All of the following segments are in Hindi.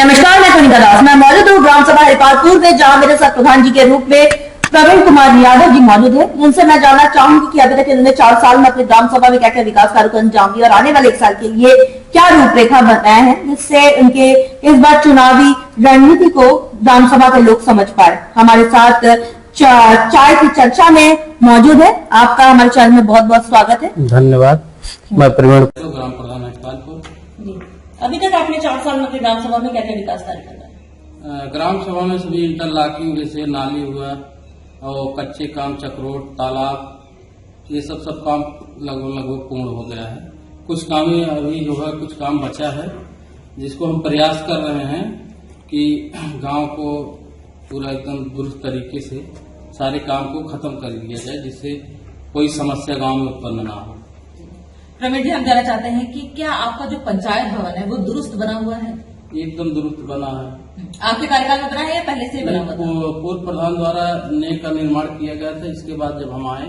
नमस्कार, मैं सुनीता दास। मैं मौजूद हूँ ग्राम सभा हरिपालपुर में, जहाँ मेरे साथ प्रधान जी के रूप में प्रवीण कुमार यादव जी मौजूद है। उनसे मैं जानना चाहूंगी कि अभी तक इन्होंने 4 साल में अपने ग्राम सभा में क्या क्या विकास कार्य को अंजाम दिया और आने वाले 1 साल के लिए क्या रूपरेखा बनाए हैं, जिससे उनके इस बार चुनावी रणनीति को ग्राम सभा के लोग समझ पाए। हमारे साथ चाय की चर्चा में मौजूद है। आपका हमारे चैनल में बहुत बहुत स्वागत है। धन्यवाद। मैं प्रवीण ग्राम प्रधान हरिपालपुर। अभी तक आपने 4 साल में अपने ग्राम सभा में क्या क्या विकास कार्य करना है? ग्राम सभा में सभी इंटरलॉकिंग जैसे नाली हुआ और कच्चे काम, चक्रोट, तालाब, ये सब काम लगभग पूर्ण हो गया है। कुछ काम अभी जो है, कुछ काम बचा है, जिसको हम प्रयास कर रहे हैं कि गांव को पूरा एकदम दुरुस्त तरीके से सारे काम को खत्म कर दिया जाए, जिससे कोई समस्या गांव में उत्पन्न ना हो। प्रवीण जी, हम जानना चाहते हैं कि क्या आपका जो पंचायत भवन है वो दुरुस्त बना हुआ है? एकदम दुरुस्त बना है। आपके कार्यकाल में बना है या पहले से बना हुआ था? पूर्व प्रधान द्वारा नए का निर्माण किया गया था। इसके बाद जब हम आए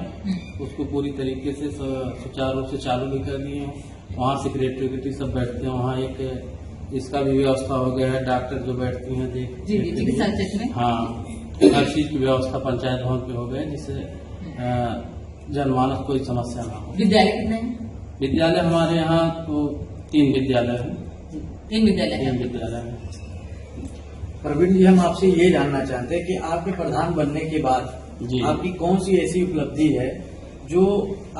उसको पूरी तरीके से सुचारू रूप से चालू भी कर दिए हैं। वहाँ सेक्रेटरी सब बैठते हैं, वहाँ एक इसका भी व्यवस्था हो गया है, डॉक्टर जो बैठती हैं देख। हाँ, हर चीज की व्यवस्था पंचायत भवन पे हो गई, जिससे जनमानस कोई समस्या ना हो। विद्यालय कितने हैं? विद्यालय हमारे यहाँ तो 3 विद्यालय हैं। 3 विद्यालय हैं। प्रवीण जी, हम आपसे ये जानना चाहते हैं कि आपके प्रधान बनने के बाद जी आपकी कौन सी ऐसी उपलब्धि है जो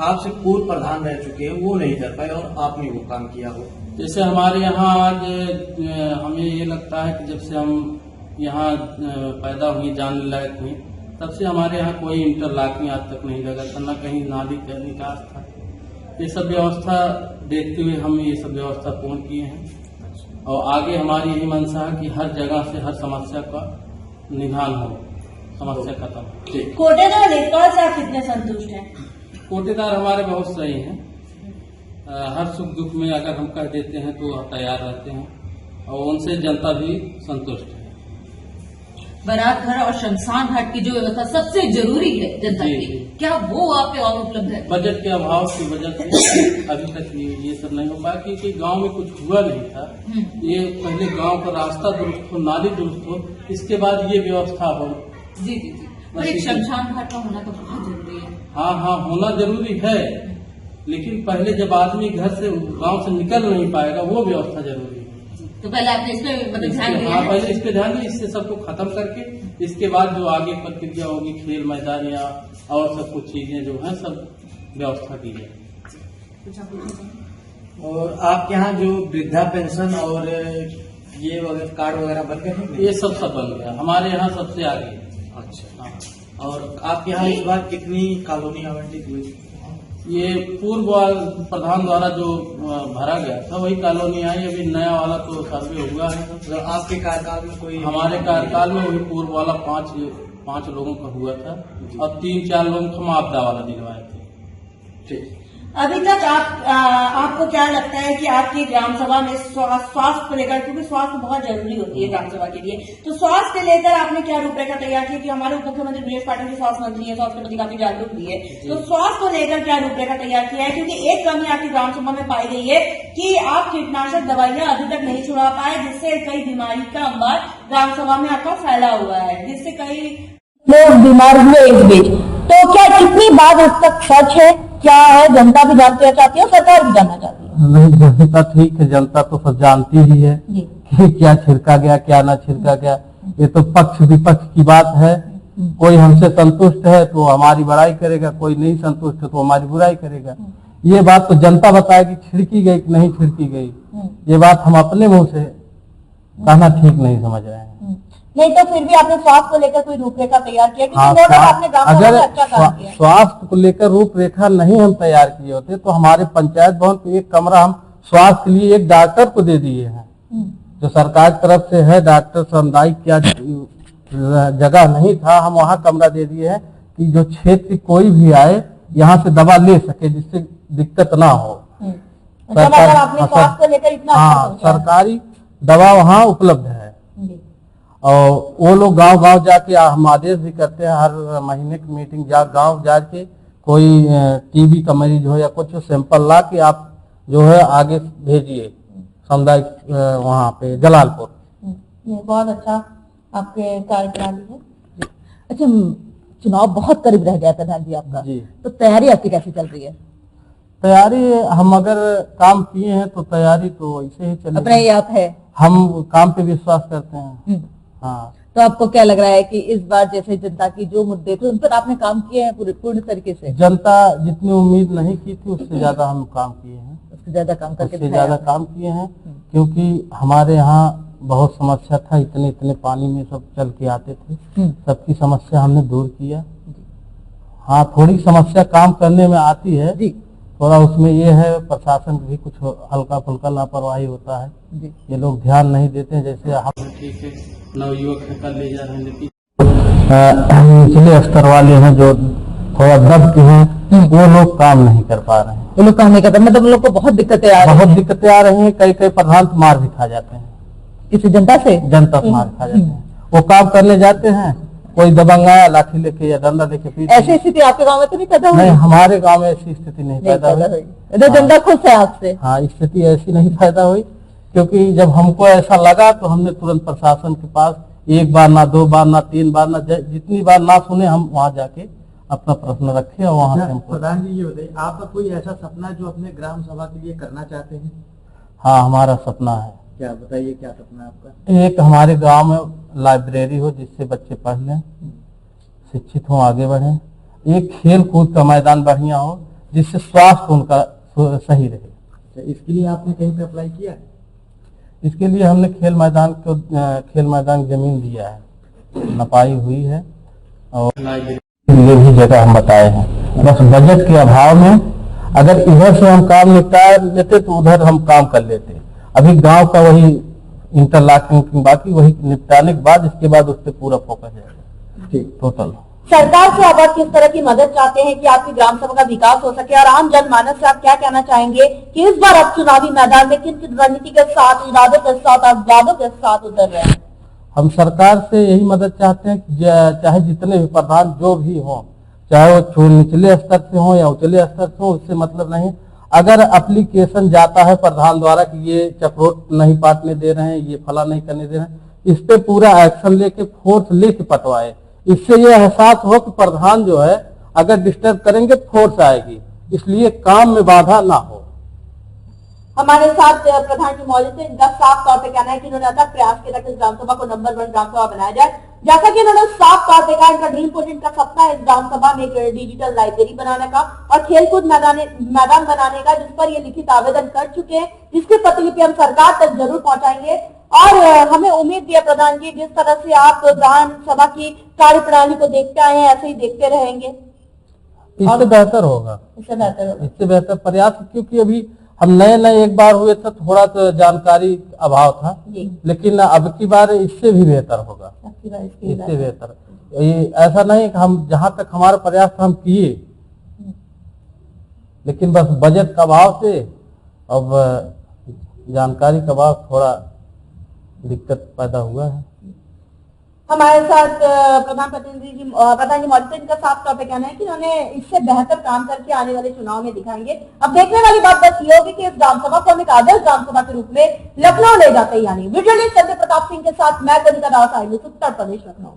आपसे पूर्व प्रधान रह चुके हैं वो नहीं कर पाए और आपने वो काम किया हो? जैसे हमारे यहाँ आज हमें ये लगता है कि जब से हम यहाँ पैदा हुई, जानने लायक हुई, तब से हमारे यहाँ कोई इंटरलॉकिंग आज तक नहीं लगा था, न कहीं नाली का निकास था। ये सब व्यवस्था देखते हुए हम ये सब व्यवस्था पूर्ण किए हैं और आगे हमारी यही मंशा है कि हर जगह से हर समस्या का निदान हो, समस्या खत्म। कोटेदार लेखपाल से आप कितने संतुष्ट हैं? कोटेदार हमारे बहुत सही हैं। हर सुख दुख में अगर हम कह देते हैं तो तैयार रहते हैं और उनसे जनता भी संतुष्ट है। बारात घर और शमशान घाट की जो व्यवस्था सबसे जरूरी है जनता की, क्या वो आपके और उपलब्ध है? बजट के अभाव की वजह से अभी तक ये सब नहीं हो पाया, क्योंकि गांव में कुछ हुआ नहीं था। ये पहले गांव का रास्ता दुरुस्त हो, नाली दुरुस्त हो, इसके बाद ये व्यवस्था हो। जी। और एक शमशान घाट का होना तो बहुत जरूरी है। हाँ, होना जरूरी है, लेकिन पहले जब आदमी घर से गांव से निकल नहीं पाएगा, वो व्यवस्था जरूरी है। तो पहले आपने इस पे ध्यान दिया? हाँ, पहले इस पे ध्यान दिया। इससे सबको खत्म करके इसके बाद जो आगे प्रक्रिया होगी, खेल मैदान या और सब कुछ चीजें जो है सब व्यवस्था की जाए। और आपके यहाँ जो वृद्धा पेंशन और ये वगैरह कार्ड वगैरह बन गए हैं? ये सब बन गया हमारे यहाँ सबसे आगे। अच्छा। हाँ। और आपके यहाँ इस बार कितनी कॉलोनी आवंटित हुई? ये पूर्व प्रधान द्वारा जो भरा गया था वही कॉलोनी आई। अभी नया वाला तो सर्वे हुआ है। तो आपके कार्यकाल में कोई? हमारे कार्यकाल में वही पूर्व वाला 5 लोगों का हुआ था और 3-4 लोगों को हम आपदा वाला दिलवाए थे। ठीक। अभी तक आपको क्या लगता है कि आपकी ग्राम सभा में स्वास्थ्य को लेकर, क्योंकि स्वास्थ्य बहुत जरूरी होती है ग्राम सभा के लिए, तो स्वास्थ्य को लेकर आपने क्या रूपरेखा तैयार की? कि हमारे उप मुख्यमंत्री ब्रजेश पाठक जी स्वास्थ्य मंत्री है, स्वास्थ्य के प्रति काफी जागरूक भी है, तो स्वास्थ्य को लेकर क्या रूपरेखा तैयार किया है? क्योंकि एक कमी आपकी ग्राम सभा में पाई गई है कि आप कीटनाशक दवाइयां अभी तक नहीं छुड़ा पाए, जिससे कई बीमारी का अंबार ग्राम सभा में आपका फैला हुआ है, जिससे कई लोग बीमार हुए इस बीच। तो क्या कितनी बात अब तक सच है? क्या है? जनता भी जानना चाहती है, सरकार भी जानना चाहती है। नहीं, जनता ठीक है, जनता तो सब जानती ही है कि क्या छिड़का गया, क्या ना छिड़का गया। ये तो पक्ष विपक्ष की बात है। कोई हमसे संतुष्ट है तो हमारी बड़ाई करेगा, कोई नहीं संतुष्ट है तो हमारी बुराई करेगा। ये बात तो जनता बताएगी छिड़की गई कि नहीं छिड़की गई। ये बात हम अपने मुंह से कहना ठीक नहीं समझ रहे हैं। नहीं तो फिर भी आपने स्वास्थ्य को लेकर कोई रूपरेखा तैयार किया? अगर स्वास्थ्य को लेकर रूपरेखा नहीं हम तैयार किए होते तो हमारे पंचायत भवन पे एक कमरा हम स्वास्थ्य के लिए एक डॉक्टर को दे दिए हैं, जो सरकार की तरफ से है। डॉक्टर सामुदायिक क्या जगह नहीं था, हम वहाँ कमरा दे दिए हैं कि जो क्षेत्र कोई भी आए यहाँ से दवा ले सके, जिससे दिक्कत ना हो। सरकारी दवा वहाँ उपलब्ध है और वो लोग गांव जाके हम आदेश भी करते हैं, हर महीने की मीटिंग गांव जाके कोई टीबी का मरीज हो या कुछ सैंपल ला के आप जो है आगे भेजिए सामुदायिक वहाँ पे जलालपुर। ये बहुत अच्छा आपके कार्यप्रणाली है। अच्छा, चुनाव बहुत करीब रह गया प्रधान जी आपका, जी। तो तैयारी आपकी कैसी चल रही है? तैयारी हम अगर काम किए हैं तो तैयारी तो ऐसे ही चलेगी। अपना ये आप है, हम काम पे विश्वास करते हैं। हाँ। तो आपको क्या लग रहा है कि इस बार जैसे जनता की जो मुद्दे थे उन पर आपने काम किए हैं पूर्ण तरीके से? जनता जितनी उम्मीद नहीं की थी उससे ज्यादा हम काम किए हैं, उससे ज्यादा काम करके उससे ज्यादा काम किए हैं, क्योंकि हमारे यहाँ बहुत समस्या था, इतने इतने पानी में सब चल के आते थे, सबकी समस्या हमने दूर किया। हाँ, थोड़ी समस्या काम करने में आती है जी, थोड़ा उसमें ये है प्रशासन भी कुछ हल्का फुल्का लापरवाही होता है जी। ये लोग ध्यान नहीं देते हैं। जैसे हम ठीक है, नवयुवक है, कर ले जा रहे हैं, लेकिन निचले स्तर वाले हैं जो थोड़ा दब के हैं वो लोग काम नहीं कर पा रहे हैं। वो लोग काम नहीं करते, मतलब उन लोग को बहुत दिक्कतें आ रही हैं। बहुत दिक्कतें आ रही हैं, कई कई प्रधान तो मार भी खा जाते हैं, किसी जनता से जनता से मार खा जाते हैं। वो काम करने जाते हैं, कोई दबंग आया लाठी लेके या डंडा लेके पीट दिया। ऐसी स्थिति आपके गांव में तो नहीं पैदा हुई? नहीं, हमारे गांव में ऐसी स्थिति नहीं पैदा हुई। तो जनता खुश है आपसे? हाँ, स्थिति ऐसी नहीं पैदा हुई, क्योंकि जब हमको ऐसा लगा तो हमने तुरंत प्रशासन के पास एक बार ना, दो बार ना, तीन बार ना, जितनी बार ना सुने हम वहाँ जाके अपना प्रश्न रखे और वहाँ से हमको। प्रधान जी ये बताइए, आपका कोई ऐसा सपना जो अपने ग्राम सभा के लिए करना चाहते हैं? हाँ, हमारा सपना है। क्या बताइए, क्या सपना है आपका? एक हमारे गांव में लाइब्रेरी हो जिससे बच्चे पढ़ लें, शिक्षित हों, आगे बढ़ें। एक खेल कूद का मैदान बढ़िया हो जिससे स्वास्थ्य उनका सही रहे। इसके लिए आपने कहीं पे अप्लाई किया है? इसके लिए हमने खेल मैदान की जमीन दिया है, नपाई हुई है और ये भी जगह हम बताए हैं। बस बजट के अभाव में अगर इधर से हम काम निपटा लेते तो उधर हम काम कर लेते। अभी गांव का वही इंटरलॉकिंग बाकी, वही निपटाने के बाद इसके बाद उस पर पूरा फोकस है। ठीक, टोटल सरकार से अब आप किस तरह की मदद चाहते हैं कि आपकी ग्राम सभा का विकास हो सके, और आम जनमानस से आप क्या कहना चाहेंगे कि इस बार आप चुनावी मैदान में किन किन रणनीति के साथ, इरादों के साथ और वादों के साथ उतर रहे हैं? हम सरकार से यही मदद चाहते हैं कि चाहे जितने भी प्रधान जो भी हों, चाहे वो निचले स्तर से हों या उचले स्तर से हों, उससे मतलब नहीं। अगर एप्लीकेशन जाता है प्रधान द्वारा कि ये चपरोट नहीं पाटने दे रहे हैं, ये फला नहीं करने दे रहे हैं, इस पे पूरा एक्शन लेके फोर्स लेके पटवाए। इससे ये एहसास हो कि प्रधान जो है अगर डिस्टर्ब करेंगे फोर्स आएगी, इसलिए काम में बाधा ना हो। हमारे साथ प्रधान जी मौजूद थे, इनका साफ तौर पे कहना है कि उन्होंने अथक प्रयास किया कि इस ग्राम सभा को नंबर 1 ग्राम सभा बनाया जाए। जैसा कि उन्होंने साफ तौर पे कहा, इनका ड्रीम प्रोजेक्ट का सपना है इस ग्राम सभा में एक डिजिटल लाइब्रेरी बनाने का और खेलकूद मैदान बनाने का, जिस पर ये लिखित आवेदन कर चुके हैं, जिसकी प्रतिलिपि हम सरकार तक जरूर पहुंचाएंगे। और हमें उम्मीद भी है प्रधान जी, जिस तरह से आप ग्राम सभा की कार्यप्रणाली को देखते आए हैं ऐसे ही देखते रहेंगे? इससे बेहतर होगा, इससे बेहतर होगा, इससे बेहतर प्रयास, क्योंकि अभी हम नए एक बार हुए थे, थोड़ा तो जानकारी अभाव था, लेकिन अब की बार इससे भी बेहतर होगा, इससे बेहतर। ये ऐसा नहीं कि हम जहां तक हमारा प्रयास था हम किए, लेकिन बस बजट का अभाव से अब जानकारी का अभाव थोड़ा दिक्कत पैदा हुआ है। हमारे साथ प्रधान जी मौजूद थे, इनका साफ तौर पे कहना है कि उन्होंने इससे बेहतर काम करके आने वाले चुनाव में दिखाएंगे। अब देखने वाली बात बस ये होगी कि इस ग्राम सभा को हम एक आदर्श ग्राम सभा के रूप में लखनऊ ले जाते हैं। यानी वीडियो जर्नलिस्ट सत्य प्रताप सिंह के साथ मैं कविता दास, उत्तर प्रदेश, लखनऊ।